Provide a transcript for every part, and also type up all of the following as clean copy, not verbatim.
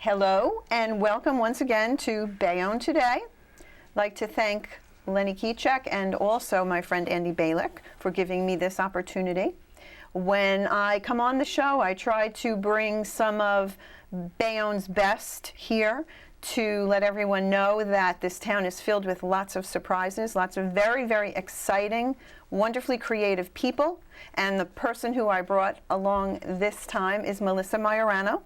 Hello and welcome once again to Bayonne today. I'd like to thank Lenny Keychek and also my friend Andy Balick for giving me this opportunity. When I come on the show, I try to bring some of Bayonne's best here to let everyone know that this town is filled with lots of surprises, lots of very, very exciting, wonderfully creative people. And the person who I brought along this time is Melissa Maiorano.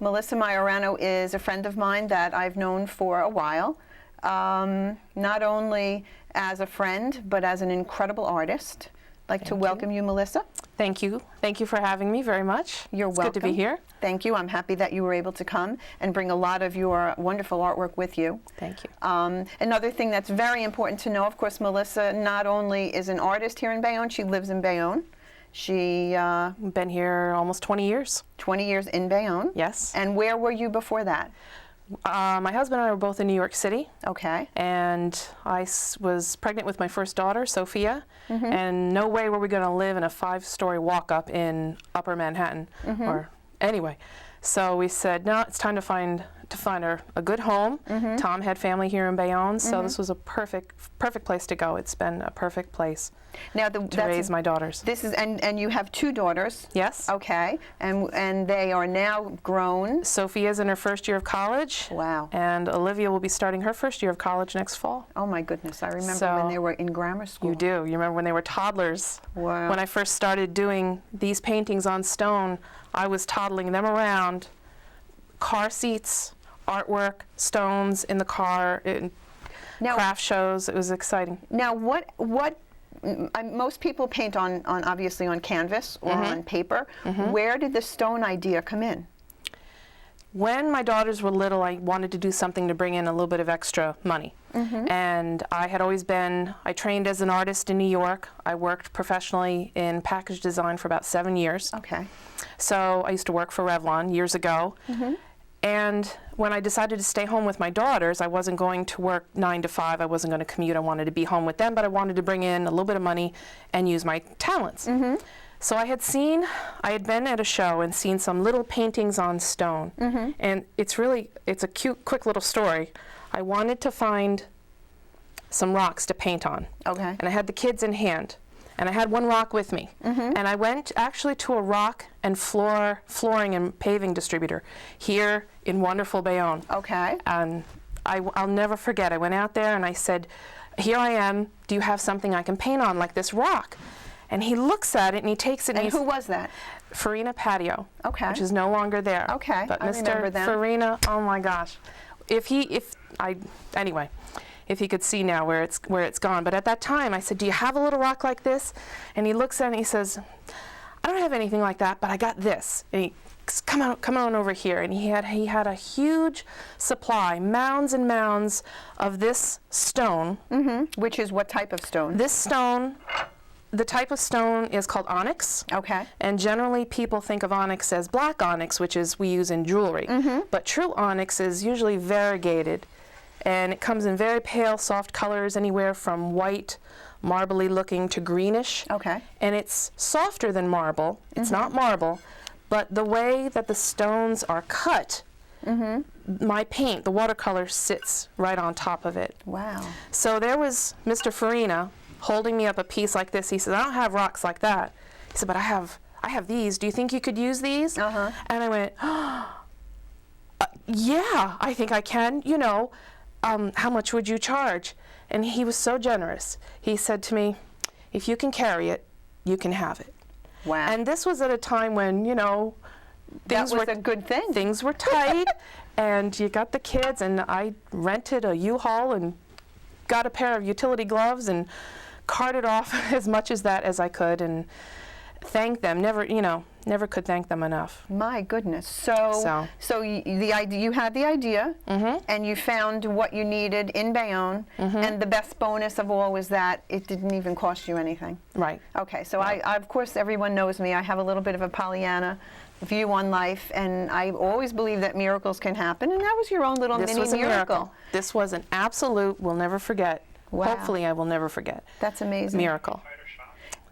Melissa Maiorano is a friend of mine that I've known for a while, not only as a friend, but as an incredible artist. I'd like to welcome you, Melissa. Thank you. Thank you for having me very much. You're welcome. It's good to be here. Thank you. I'm happy that you were able to come and bring a lot of your wonderful artwork with you. Thank you. Another thing that's very important to know, of course, Melissa not only is an artist here in Bayonne, she lives in Bayonne. She been here almost 20 years. 20 years in Bayonne. Yes. And where were you before that? My husband and I were both in New York City. Okay. And I was pregnant with my first daughter, Sophia, and no way were we going to live in a 5-story walk-up in Upper Manhattan. Or anyway, so we said, no, it's time to find a good home. Tom had family here in Bayonne, so this was a perfect place to go. It's been a perfect place now to raise my daughters. This is and you have 2 daughters. Yes. Okay. And they are now grown. Sophia's in her first year of college. Wow. And Olivia will be starting her first year of college next fall. Oh my goodness! I remember when they were in grammar school. You do. You remember when they were toddlers. Wow. When I first started doing these paintings on stone, I was toddling them around, car seats, artwork, stones in the car, craft shows. It was exciting. Now, most people paint on obviously on canvas or on paper. Where did the stone idea come in? When my daughters were little, I wanted to do something to bring in a little bit of extra money. And I had always I trained as an artist in New York. I worked professionally in package design for about 7 years. Okay. So I used to work for Revlon years ago. And when I decided to stay home with my daughters, I wasn't going to work 9 to 5. I wasn't going to commute. I wanted to be home with them, but I wanted to bring in a little bit of money and use my talents. So I had been at a show and seen some little paintings on stone. And it's a cute, quick little story. I wanted to find some rocks to paint on. Okay. And I had the kids in hand. And I had one rock with me. And I went actually to a rock and flooring and paving distributor here in wonderful Bayonne. Okay. And I'll never forget, I went out there and I said, here I am, do you have something I can paint on like this rock? And he looks at it and he takes it. And who was that? Farina Patio. Okay. Which is no longer there. Okay, But I Mr. remember them. Farina, oh my gosh. If he could see now where it's gone. But at that time, I said, do you have a little rock like this? And he looks at it and he says, I don't have anything like that, but I got this. And he says, come on over here. And he had a huge supply, mounds and mounds of this stone. Which is what type of stone? This stone, the type of stone is called onyx. Okay. And generally people think of onyx as black onyx, which is we use in jewelry. But true onyx is usually variegated. And it comes in very pale, soft colors, anywhere from white, marbly looking to greenish. Okay. And it's softer than marble. It's not marble, but the way that the stones are cut, my paint, the watercolor, sits right on top of it. Wow. So there was Mr. Farina holding me up a piece like this. He said, I don't have rocks like that. He said, but I have these. Do you think you could use these? And I went, yeah, I think I can, you know. How much would you charge? And he was so generous. He said to me, if you can carry it, you can have it. Wow. And this was at a time when, you know, that was a good thing. Things were tight, and you got the kids, and I rented a U-Haul and got a pair of utility gloves and carted off as much as I could and thanked them. Never could thank them enough. My goodness. So you had the idea, and you found what you needed in Bayonne, and the best bonus of all was that it didn't even cost you anything. Right. Okay, so I of course, everyone knows me. I have a little bit of a Pollyanna view on life, and I always believe that miracles can happen, and that was your own little mini This was a miracle. This was an absolute, we'll never forget. Wow. Hopefully I will never forget. That's amazing. Miracle.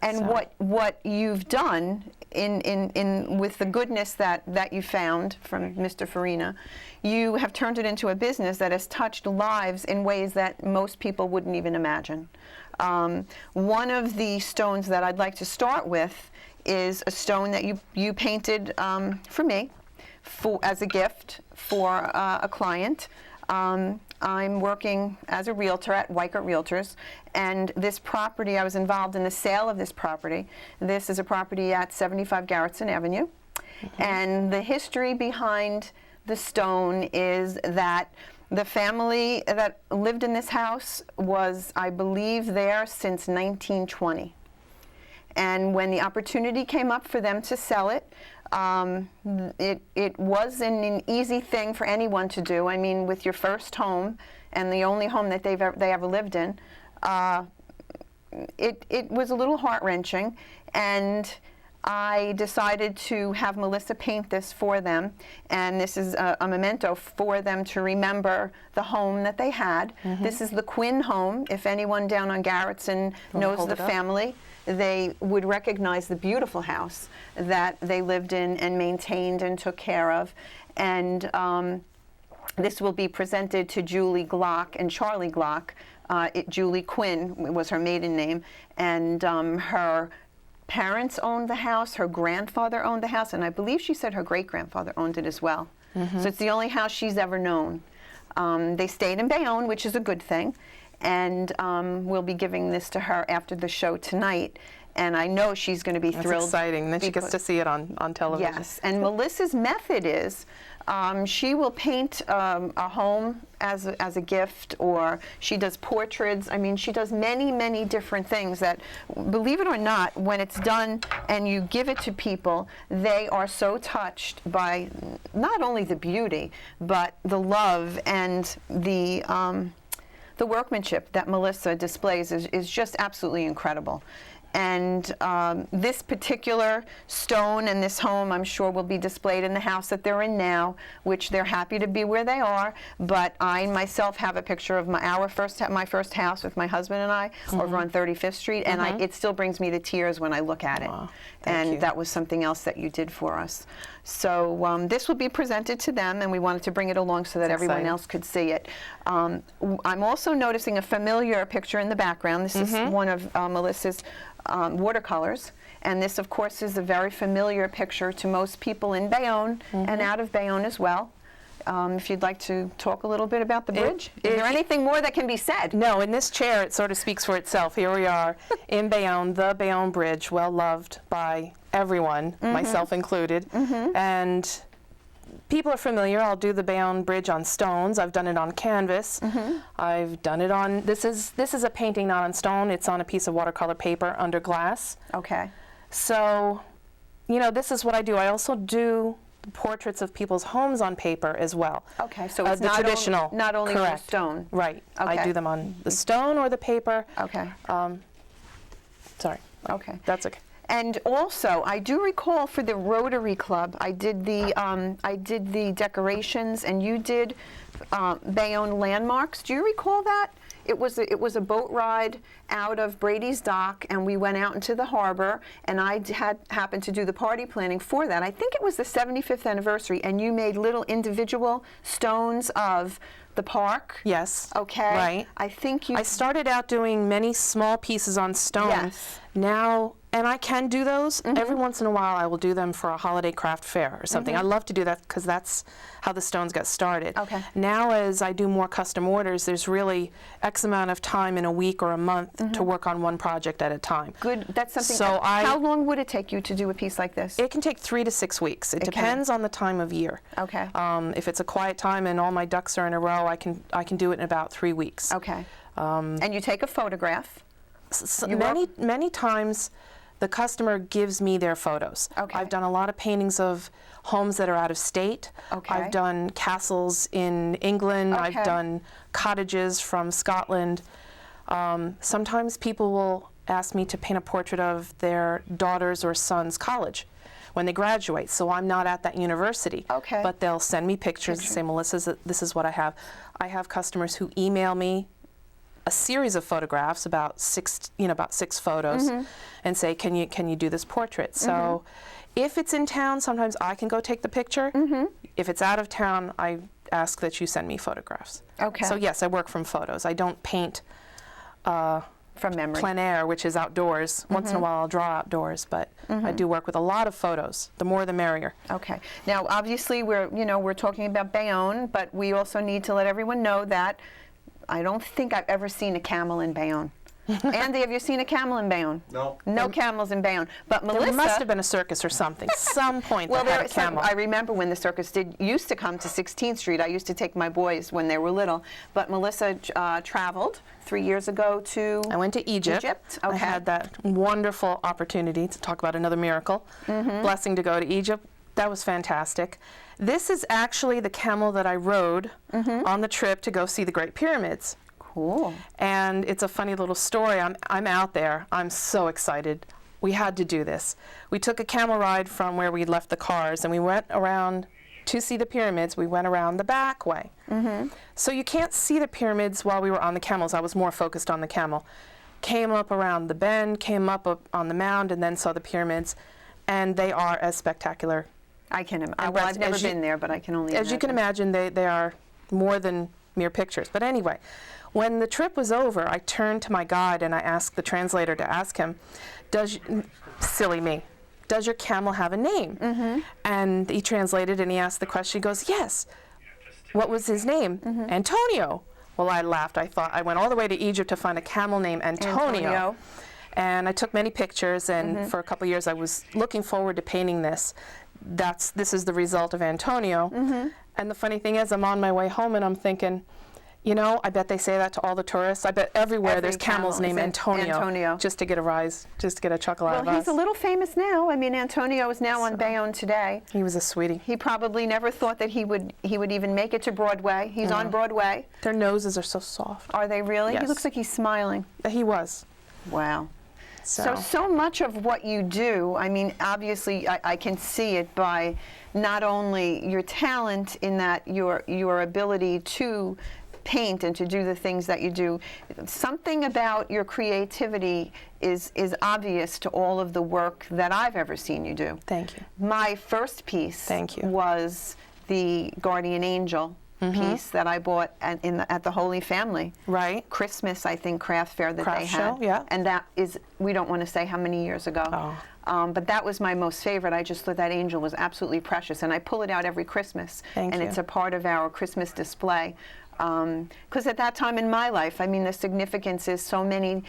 And So- what you've done in with the goodness that you found from Mr. Farina, you have turned it into a business that has touched lives in ways that most people wouldn't even imagine. One of the stones that I'd like to start with is a stone that you painted for me as a gift for a client. I'm working as a realtor at Weichert Realtors, and this property, I was involved in the sale of this property. This is a property at 75 Garrettson Avenue, and the history behind the stone is that the family that lived in this house was, I believe, there since 1920. And when the opportunity came up for them to sell it, it wasn't an easy thing for anyone to do. I mean, with your first home and the only home that they ever lived in, it was a little heart-wrenching. And I decided to have Melissa paint this for them, and this is a memento for them to remember the home that they had. This is the Quinn home. If anyone down on Garrettson knows the family, they would recognize the beautiful house that they lived in and maintained and took care of. And this will be presented to Julie Glock and Charlie Glock. Julie Quinn was her maiden name, and her parents owned the house, her grandfather owned the house, and I believe she said her great-grandfather owned it as well. So it's the only house she's ever known. They stayed in Bayonne, which is a good thing, and we'll be giving this to her after the show tonight, and I know she's going to be thrilled. That's exciting. Then she gets to see it on television. Yes, and Melissa's method is she will paint a home as a gift, or she does portraits. I mean, she does many, many different things that, believe it or not, when it's done and you give it to people, they are so touched by not only the beauty, but the love and the workmanship that Melissa displays is just absolutely incredible. And this particular stone and this home, I'm sure, will be displayed in the house that they're in now, which they're happy to be where they are. But I myself have a picture of my first house with my husband and I over on 35th Street, and it still brings me to tears when I look at it. Thank you. That was something else that you did for us. So this will be presented to them, and we wanted to bring it along so that everyone else could see it. I'm also noticing a familiar picture in the background. This is one of Melissa's watercolors, and this, of course, is a very familiar picture to most people in Bayonne and out of Bayonne as well. If you'd like to talk a little bit about the bridge. Is there anything more that can be said? No, in this chair it sort of speaks for itself. Here we are in Bayonne, the Bayonne Bridge, well loved by everyone, myself included, and people are familiar. I'll do the Bayonne Bridge on stones. I've done it on canvas. I've done it on, this is a painting not on stone. It's on a piece of watercolor paper under glass. Okay. So, you know, this is what I do. I also do portraits of people's homes on paper as well. Okay, so it's the not traditional. not only on correct. stone. Right. Okay. I do them on the stone or the paper. Okay. Sorry. Okay. That's okay. And also, I do recall for the Rotary Club, I did the decorations, and you did Bayonne landmarks. Do you recall that? It was a boat ride out of Brady's Dock, and we went out into the harbor, and I happened to do the party planning for that. I think it was the 75th anniversary, and you made little individual stones of the park. Yes. Okay. Right. I think you. I started out doing many small pieces on stone. Yes. Now, and I can do those. Every once in a while I will do them for a holiday craft fair or something. I love to do that because that's how the stones got started. Okay. Now as I do more custom orders, there's really X amount of time in a week or a month to work on one project at a time. Good. That's something. So how long would it take you to do a piece like this? It can take 3 to 6 weeks. It depends on the time of year. Okay. If it's a quiet time and all my ducks are in a row, I can do it in about 3 weeks. Okay. And you take a photograph. Many times the customer gives me their photos. Okay. I've done a lot of paintings of homes that are out of state. Okay. I've done castles in England. Okay. I've done cottages from Scotland. Sometimes people will ask me to paint a portrait of their daughter's or son's college when they graduate. So I'm not at that university. Okay. But they'll send me pictures and say, Melissa, this is what I have. I have customers who email me a series of photographs, about six photos, and say, can you do this portrait? So if it's in town, sometimes I can go take the picture. If it's out of town, I ask that you send me photographs. Okay. So yes, I work from photos. I don't paint From memory. plein air, which is outdoors. Once in a while I'll draw outdoors, but I do work with a lot of photos. The more the merrier. Okay. Now, obviously, we're talking about Bayonne, but we also need to let everyone know that I don't think I've ever seen a camel in Bayonne. Andy, have you seen a camel in Bayonne? No. No camels in Bayonne. But Melissa, There must have been a circus or something. Some point well, that had a there, some, camel. I remember when the circus used to come to 16th Street. I used to take my boys when they were little. But Melissa traveled 3 years ago to I went to Egypt. Okay. I had that wonderful opportunity to talk about another miracle. Blessing to go to Egypt. That was fantastic. This is actually the camel that I rode on the trip to go see the Great Pyramids. Cool. And it's a funny little story. I'm out there. I'm so excited. We had to do this. We took a camel ride from where we left the cars, and we went around to see the pyramids. We went around the back way. So you can't see the pyramids while we were on the camels. I was more focused on the camel. Came up around the bend, came up on the mound, and then saw the pyramids. And they are as spectacular. I can imagine. Well, I've never been there, but I can only imagine. As you can imagine, they are more than mere pictures. But anyway, when the trip was over, I turned to my guide and I asked the translator to ask him, silly me, does your camel have a name? And he translated and he asked the question. He goes, yes. What was his name? Antonio. Well, I laughed. I thought I went all the way to Egypt to find a camel named Antonio. And I took many pictures, and for a couple of years I was looking forward to painting this. This is the result of Antonio. And the funny thing is, I'm on my way home and I'm thinking, I bet they say that to all the tourists. I bet everywhere there's camels named Antonio, just to get a rise, just to get a chuckle out of us. Well, he's a little famous now. I mean, Antonio is now on Bayonne today. He was a sweetie. He probably never thought that he would even make it to Broadway. He's on Broadway. Their noses are so soft. Are they really? Yes. He looks like he's smiling. He was. Wow. So much of what you do, I mean, obviously I can see it by not only your talent in that your ability to paint and to do the things that you do. Something about your creativity is obvious to all of the work that I've ever seen you do. Thank you. My first piece was the Guardian Angel piece that I bought at the Holy Family. Right. Christmas, I think, craft fair that they had. Show, yeah. And that is, we don't want to say how many years ago. But that was my most favorite. I just thought that angel was absolutely precious. And I pull it out every Christmas. Thank you. It's a part of our Christmas display. Because at that time in my life, I mean, the significance is so many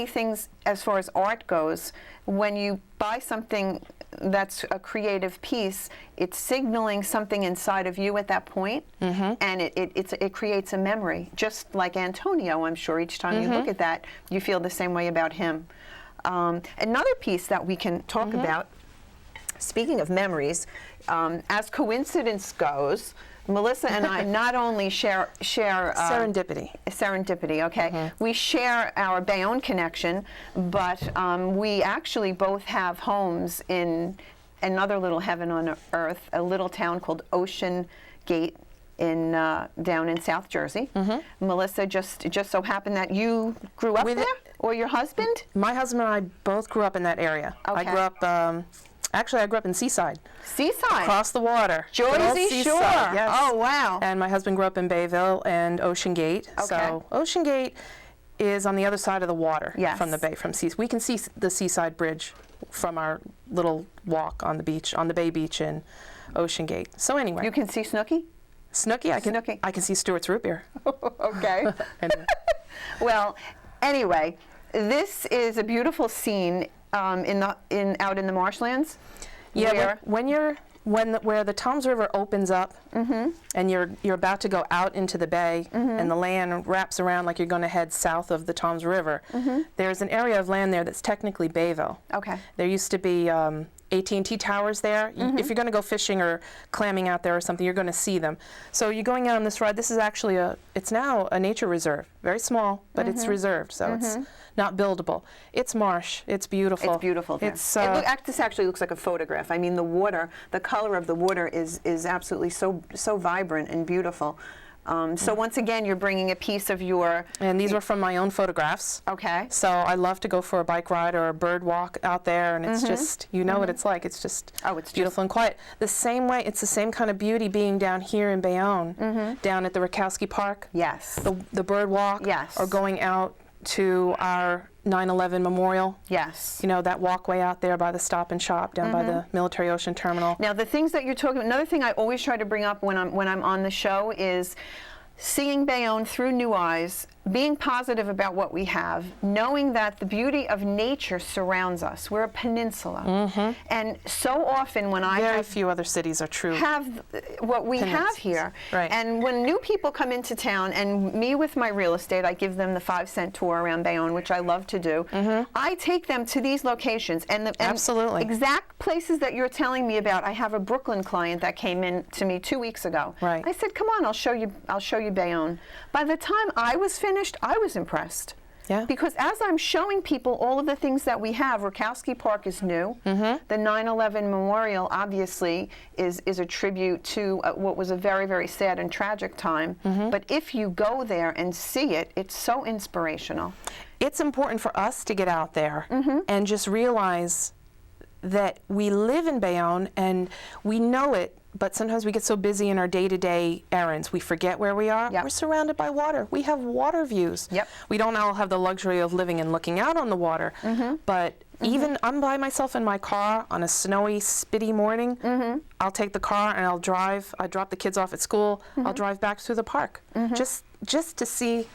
things as far as art goes. When you buy something that's a creative piece, it's signaling something inside of you at that point, and it creates a memory. Just like Antonio, I'm sure each time you look at that, you feel the same way about him. Another piece that we can talk about, speaking of memories, as coincidence goes, Melissa and I not only share serendipity, okay? We share our Bayonne connection, but we actually both have homes in another little heaven on earth, a little town called Ocean Gate down in South Jersey. Melissa, just so happened that you grew up there, or your husband? My husband and I both grew up in that area. Okay. I grew up. Actually, I grew up in Seaside. Seaside? Across the water. Jersey Shore. Yes. Oh, wow. And my husband grew up in Bayville and Ocean Gate. Okay. So Ocean Gate is on the other side of the water from the bay, from Seaside. We can see the Seaside Bridge from our little walk on the beach, on the Bay Beach in Ocean Gate. So anyway. You can see Snooki? Snooki? I can see Stewart's root beer. Okay. Anyway. Well, anyway, this is a beautiful scene out in the marshlands. Yeah, where the Toms River opens up, and you're about to go out into the bay, and the land wraps around like you're going to head south of the Toms River. There's an area of land there that's technically Bayville. Okay. There used to be AT&T towers there. If you're going to go fishing or clamming out there or something, you're going to see them. So you're going out on this ride. This is actually it's now a nature reserve. Very small, but it's reserved, so it's not buildable. It's marsh. It's beautiful. It's beautiful there. This actually looks like a photograph. I mean, the water, the color of the water is absolutely so vibrant and beautiful. So once again, you're bringing a piece of your, And these were from my own photographs. okay, So I love to go for a bike ride or a bird walk out there, and it's just, you know what it's like. It's just Oh, it's beautiful and quiet. The same way, it's the same kind of beauty being down here in Bayonne, down at the Rakowski Park. yes, The bird walk. Yes. Or going out to our 9/11 memorial. yes. You know, that walkway out there by the Stop and Shop down by the Military Ocean Terminal. Now, the things that you're talking about, another thing I always try to bring up when I'm on the show is seeing Bayonne through new eyes, being positive about what we have, knowing that the beauty of nature surrounds us. We're a peninsula. And so often when I Very few other cities are true. have what we have Peninsulas. here, Right. and when new people come into town, and me with my real estate, I give them the 5-cent tour around Bayonne, which I love to do. I take them to these locations and the Absolutely. exact places that you're telling me about. I have a Brooklyn client that came in to me 2 weeks ago. Right. I said, "Come on, I'll show you Bayonne." By the time I was finished, I was impressed. Yeah. Because as I'm showing people all of the things that we have, Rakowski Park is new. The 9/11 Memorial obviously is a tribute to what was a very, very sad and tragic time. But if you go there and see it, it's so inspirational. It's important for us to get out there and just realize that we live in Bayonne and we know it, but sometimes we get so busy in our day-to-day errands, we forget where we are. Yep. We're surrounded by water. We have water views. Yep. We don't all have the luxury of living and looking out on the water, but even I'm by myself in my car on a snowy, spitty morning, I'll take the car and I'll drive. I drop the kids off at school. I'll drive back through the park just to see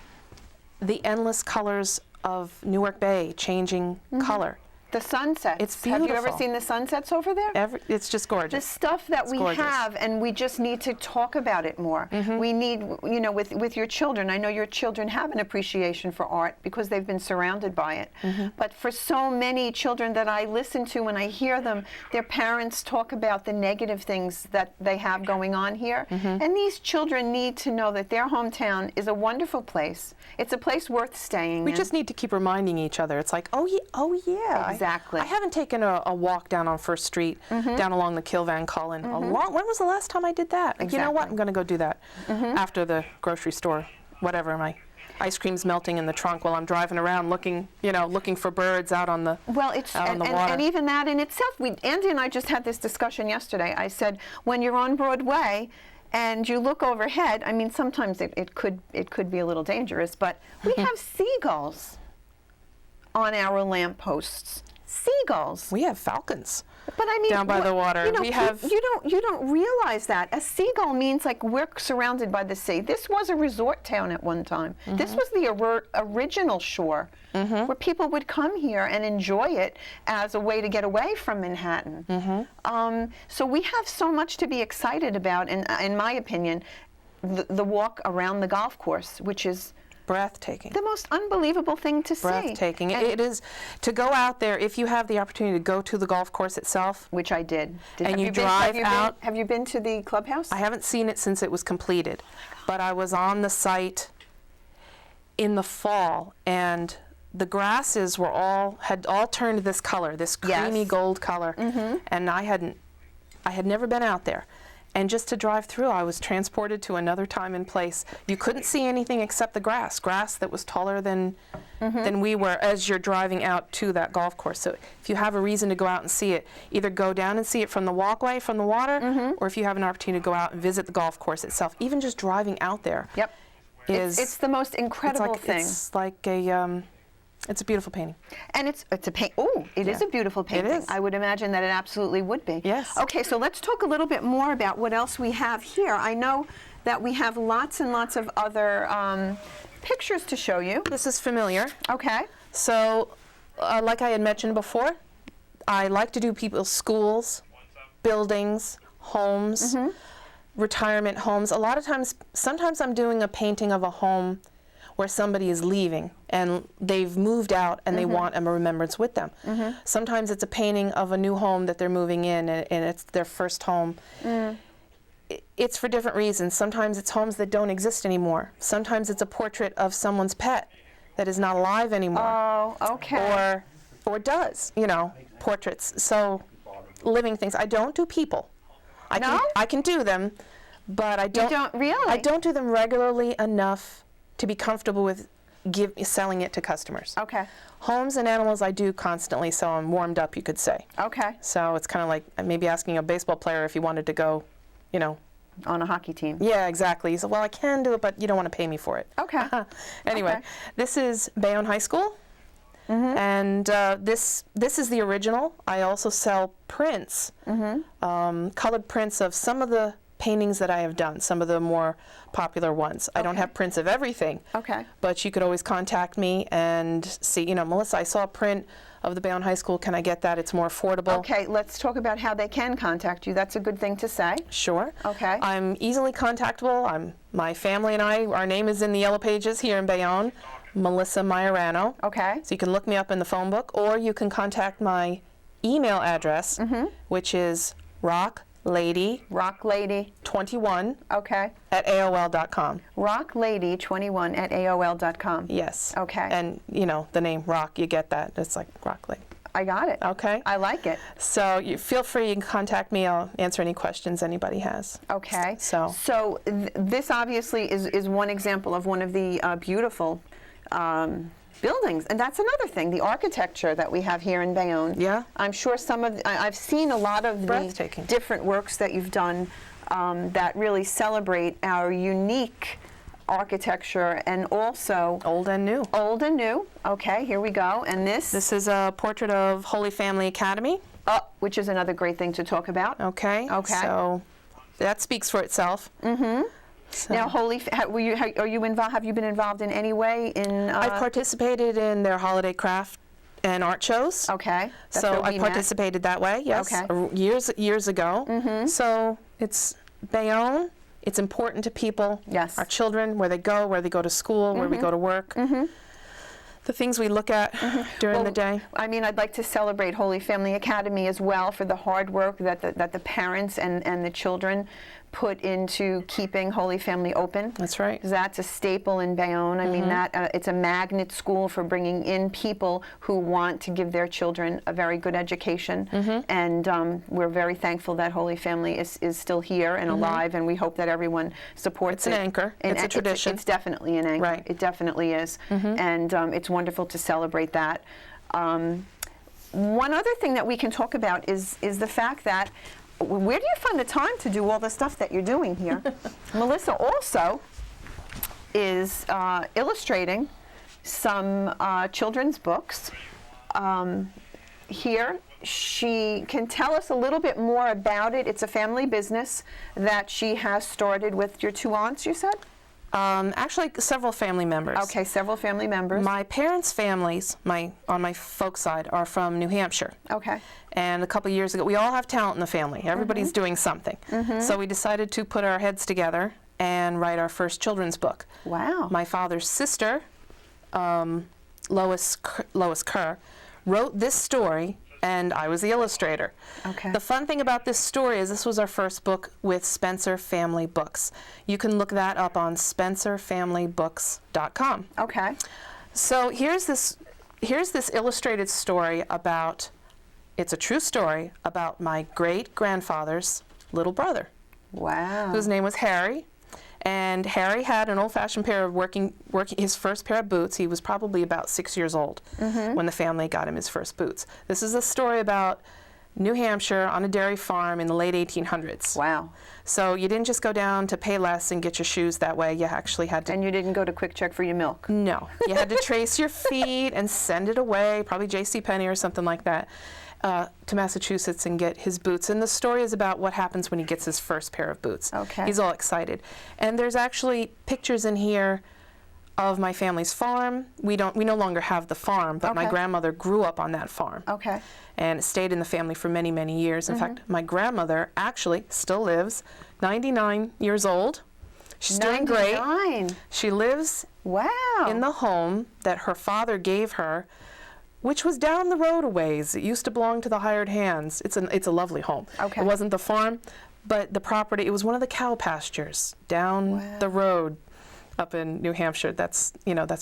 the endless colors of Newark Bay changing color. The sunsets. It's Have you ever beautiful. seen the sunsets over there? It's just The gorgeous. stuff that we gorgeous. have, and we just need to talk about it more. We need, you know, with your children, I know your children have an appreciation for art because they've been surrounded by it. But for so many children that I listen to and I hear them, their parents talk about the negative things that they have going on here. And these children need to know that their hometown is a wonderful place. It's a place worth staying We in. just need to keep reminding each other. It's like, oh yeah. Exactly. I haven't taken a walk down on First Street, down along the Kilvan Cullen. When was the last time I did that? Like, you know what? Exactly. I'm going to go do that after the grocery store, whatever. My ice cream's melting in the trunk while I'm driving around looking for birds out on the Well, it's out on and, the and, water. and even that in itself. Andy and I just had this discussion yesterday. I said, when you're on Broadway and you look overhead, I mean, sometimes it could be a little dangerous, but we have seagulls on our lampposts. Seagulls. We have falcons. But I mean, down by the water. You know, We have- you don't realize that a seagull means like we're surrounded by the sea. This was a resort town at one time. This was the original shore where people would come here and enjoy it as a way to get away from Manhattan. So we have so much to be excited about, and in my opinion, the walk around the golf course, which is Breathtaking. the most unbelievable thing to see. Breathtaking. And- It is to go out there, if you have the opportunity to go to the golf course itself. Which I did. And have you been- drive out- Have you been to the clubhouse? I haven't seen it since it was completed, but I was on the site in the fall, and the grasses had all turned this color, this creamy Yes. gold color, and I had never been out there. And just to drive through, I was transported to another time and place. You couldn't see anything except the grass that was taller than we were as you're driving out to that golf course. So if you have a reason to go out and see it, either go down and see it from the walkway, from the water, or if you have an opportunity to go out and visit the golf course itself, even just driving out there. Yep. It's the most incredible thing. It's like it's a beautiful painting. And it's a paint. Oh, it is Yeah. a beautiful painting. is. I would imagine that it absolutely would be. Yes. Okay, so let's talk a little bit more about what else we have here. I know that we have lots and lots of other pictures to show you. This is familiar. Okay. So, like I had mentioned before, I like to do people's schools, buildings, homes, retirement homes. A lot of times, sometimes I'm doing a painting of a home where somebody is leaving and they've moved out and they want a remembrance with them. Sometimes it's a painting of a new home that they're moving in and it's their first home. It's for different reasons. Sometimes it's homes that don't exist anymore. Sometimes it's a portrait of someone's pet that is not alive anymore. Oh, okay. Or does, portraits. So living things. I don't do people. I can do them, but I You don't. don't really? I don't do them regularly enough to be comfortable with selling it to customers. Okay. Homes and animals I do constantly, so I'm warmed up, you could say. Okay. So it's kind of like maybe asking a baseball player if he wanted to go, you know. On a hockey team. Yeah, exactly. He said, well, I can do it, but you don't want to pay me for it. Okay. Anyway, Okay. this is Bayonne High School, and this is the original. I also sell prints, colored prints of some of the paintings that I have done, some of the more popular ones. I don't have prints of everything, Okay. but you could always contact me and see, you know, Melissa, I saw a print of the Bayonne High School. Can I get that? It's more affordable. Okay, let's talk about how they can contact you. That's a good thing to say. Sure. Okay. I'm easily contactable. My family and I, our name is in the Yellow Pages here in Bayonne, Melissa Maiorano. Okay. So you can look me up in the phone book, or you can contact my email address, which is rocklady21 Rocklady. Okay. at AOL.com. Rocklady21 at AOL.com. Yes. Okay. And, you know, the name Rock, you get that. It's like Rock Lady. I got it. Okay. I like it. So you feel free, you can contact me. I'll answer any questions anybody has. Okay. So This obviously is one example of one of the beautiful buildings, and that's another thing, the architecture that we have here in Bayonne. Yeah. I'm sure I've seen a lot of the Breathtaking. different works that you've done that really celebrate our unique architecture and also old and new. old and new. Okay, here we go. And This is a portrait of Holy Family Academy. which is another great thing to talk about. Okay. Okay. So that speaks for itself. So Now, are you involved? Have you been involved in any way in? I've participated in their holiday craft and art shows. Okay. That's So where I we met. participated that way. Yes. Okay. Years ago. So it's Bayonne. It's important to people. Yes. Our children, where they go to school, where we go to work. The things we look at during the day. I mean, I'd like to celebrate Holy Family Academy as well for the hard work that the parents and the children put into keeping Holy Family open. That's right. That's a staple in Bayonne. I mean, that it's a magnet school for bringing in people who want to give their children a very good education. And we're very thankful that Holy Family is still here and alive, and we hope that everyone supports it. It's an anchor. And It's a tradition. It's definitely an anchor. Right. It definitely is. And it's wonderful to celebrate that. One other thing that we can talk about is the fact that where do you find the time to do all the stuff that you're doing here? Melissa also is illustrating some children's books. Here, she can tell us a little bit more about it. It's a family business that she has started with your two aunts, you said? Actually, several family members. Okay, several family members. My parents' families, on my folks' side, are from New Hampshire. Okay. And a couple years ago, we all have talent in the family. Everybody's doing something. So we decided to put our heads together and write our first children's book. Wow. My father's sister, Lois Kerr, wrote this story, and I was the illustrator. Okay. The fun thing about this story is this was our first book with Spencer Family Books. You can look that up on spencerfamilybooks.com. Okay. So here's this illustrated story about, it's a true story about my great-grandfather's little brother, Wow. whose name was Harry. And Harry had an old-fashioned pair of his first pair of boots. He was probably about 6 years old when the family got him his first boots. This is a story about New Hampshire on a dairy farm in the late 1800s. Wow. So you didn't just go down to Payless and get your shoes that way. You actually had to. And you didn't go to Quick Check for your milk? No. You had to trace your feet and send it away, probably JCPenney or something like that, to Massachusetts and get his boots. And the story is about what happens when he gets his first pair of boots. Okay. He's all excited. And there's actually pictures in here of my family's farm. We no longer have the farm, but my Okay. grandmother grew up on that farm. Okay. And it stayed in the family for many, many years. In fact, my grandmother actually still lives, 99 years old. She's doing great. 99. She lives Wow. in the home that her father gave her, which was down the road a ways. It used to belong to the hired hands. It's a lovely home. Okay. It wasn't the farm, but the property, it was one of the cow pastures down the road up in New Hampshire. That's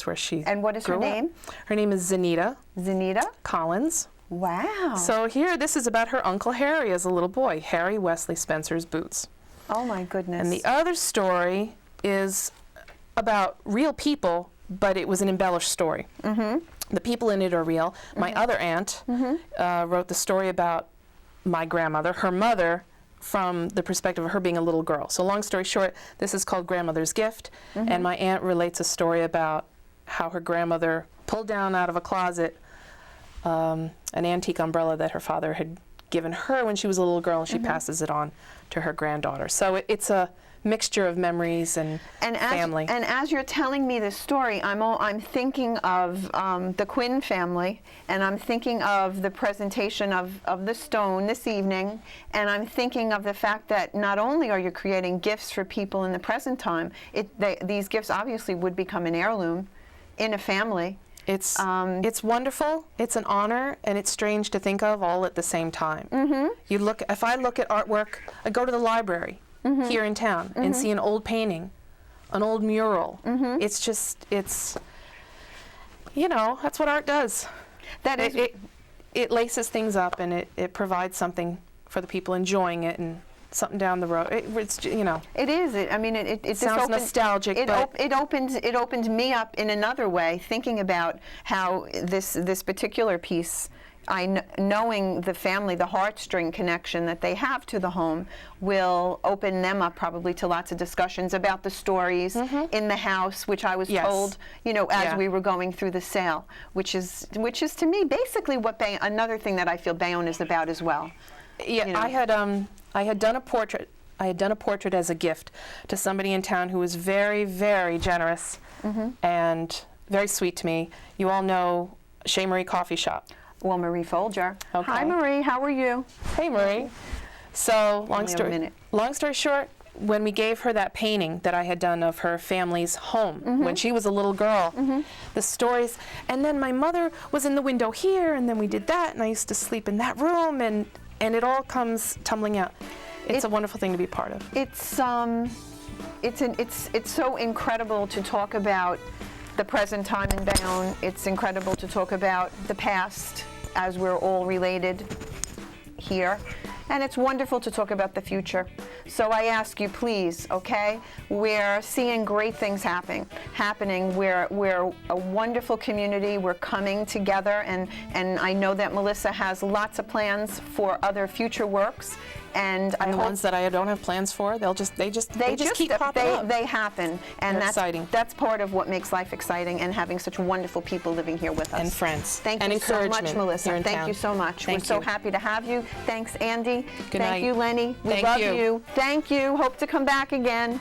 where she And what is her grew up. name? Her name is Zanita Zanita? Collins. Wow. So here, this is about her Uncle Harry as a little boy, Harry Wesley Spencer's boots. Oh my goodness. And the other story is about real people, but it was an embellished story. The people in it are real. My other aunt wrote the story about my grandmother, her mother, from the perspective of her being a little girl. So long story short, this is called Grandmother's Gift, and my aunt relates a story about how her grandmother pulled down out of a closet an antique umbrella that her father had given her when she was a little girl, and she passes it on to her granddaughter. So it's a mixture of memories and family. And as you're telling me this story, I'm thinking of the Quinn family, and I'm thinking of the presentation of the stone this evening, and I'm thinking of the fact that not only are you creating gifts for people in the present time, these gifts obviously would become an heirloom in a family. It's wonderful, it's an honor, and it's strange to think of all at the same time. If I look at artwork, I go to the library here in town and see an old painting, an old mural. It's just, that's what art does. That is, it laces things up, and it provides something for the people enjoying it, and something down the road. It is. It sounds nostalgic, but it opens me up in another way, thinking about how this particular piece, knowing the family, the heartstring connection that they have to the home, will open them up probably to lots of discussions about the stories in the house, which I was told, as we were going through the sale, which is to me basically what another thing that I feel Bayonne is about as well. Yeah, I had done a portrait. I had done a portrait as a gift to somebody in town who was very, very generous and very sweet to me. You all know Chez Marie Coffee Shop. Well, Marie Folger. Okay. Hi, Marie. How are you? Hey, Marie. So, long Only story short, when we gave her that painting that I had done of her family's home when she was a little girl, the stories, and then my mother was in the window here, and then we did that, and I used to sleep in that room, and it all comes tumbling out. It's a wonderful thing to be part of. It's so incredible to talk about the present time in Bayonne. It's incredible to talk about the past, as we're all related here. And it's wonderful to talk about the future. So I ask you, please, okay? We're seeing great things happening. We're a wonderful community. We're coming together, and I know that Melissa has lots of plans for other future works. And the ones that I don't have plans for, they just keep popping up. They happen, and They're exciting. That's part of what makes life exciting, and having such wonderful people living here with us. And friends. Thank and you so much, Melissa. Thank you so much. We're so happy to have you. Thanks, Andy. Good night. Thank you, Lenny. We love you. Thank you. Hope to come back again.